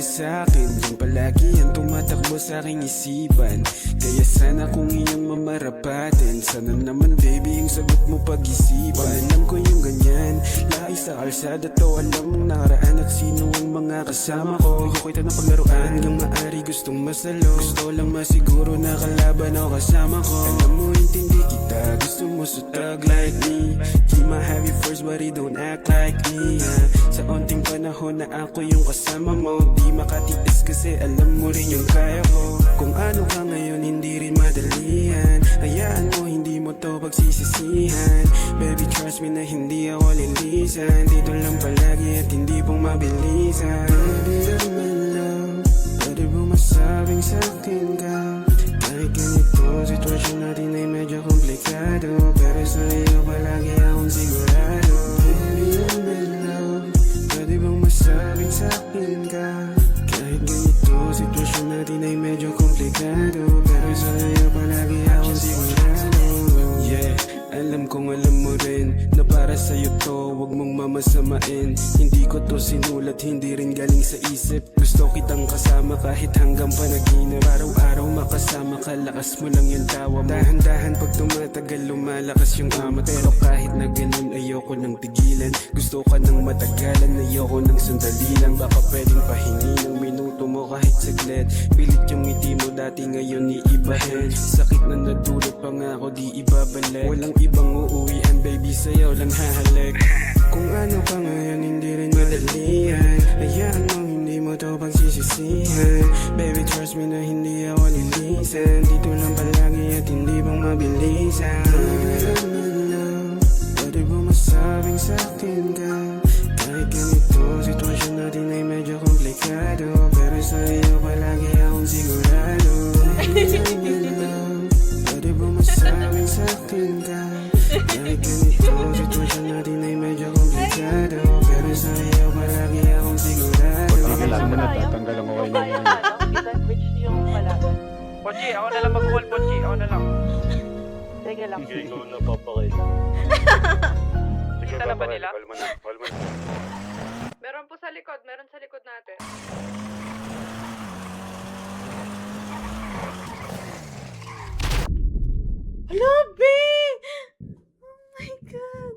sa'kin, yung palagi ang tumatakbo sa aking isipan. Kaya sana kung iyong mamarapatin, sana naman baby yung sagot mo pag-isipan. Alam ko yung ganyan, lahi sa kalsada to. Alam mong nakaraan at sino ang mga kasama ko. Ayoko kita na paglaruan, hanggang maaari gustong masalo. Gusto lang masiguro na kalaban ako kasama ko. Alam mo intindi kita, gusto mo sutag like me. He might have you first but he don't act like me, Sa onting panahon na ako yung kasama mo, di makatiis kasi alam mo rin yung kaya ko. Kung ano ka ngayon hindi rin madali yan. Hayaan mo hindi mo to pagsisisihan. Baby trust me na hindi ako lilisan. Dito lang palagi at hindi pong mabilisan. Baby I'm in love, pwede mo masabing sa'kin ka. Kahit ganito sitwasyon natin ay medyo komplikado, pero sa iyo palagi akong sigurado. Baby I'm in love, pwede bang masabing sa'kin ka. Kahit ganito sitwasyon natin ay medyo komplikado, pero sa iyo palagi akong sigurado. Yeah, alam kong alam mo rin na para sa'yo to, wag mong mamasamain. Hindi ko to sinulat, hindi rin galing sa isip. Gusto kitang kasama kahit hanggang panaginip. Araw-araw makasama ka, lakas mo lang yung tawa mo. Dahan-dahan pag tumatagal lumalakas yung amat. Pero kahit na ganun ayoko nang tigilan. Gusto ka nang matagalan, ayoko nang sandali lang. Baka pwedeng pahingi ng minuto mo kahit saglit. Pilit yung ngiti mo dati ngayon iibahin. Sakit na nadulot pa nga ako di ibabalik. Walang ibang uuwian baby sa'yo lang hahalik. Kung ano ka ngayon hindi rin madalian. Hayaan mo hindi mo to pagsisisihan. Baby trust me na hindi ako lilisan. Dito lang palagi at hindi pang mabilisan. Baby I'm in love, pwede ba masabing sa'kin ka. Kahit ganito sitwasyon natin ay medyo komplikado, pero sa iyo palagi akong sigurado. Baby I'm in love, pwede ba masabing sa'kin ka. Kahit ganito sitwasyon natin ay medyo komplikado, pero sa iyo palagi akong sigurado. Tanggalan mo na, tatanggalan ko kayo ng Which yung kalaban? Pochi, ako na lang mag-call, Pochi. Ako na lang. Sige lang. Sige, ikaw na papakita. Sige, Kita na ba nila? call mo na, call mo na. Meron po sa likod. Meron sa likod natin. Labi! Oh my God!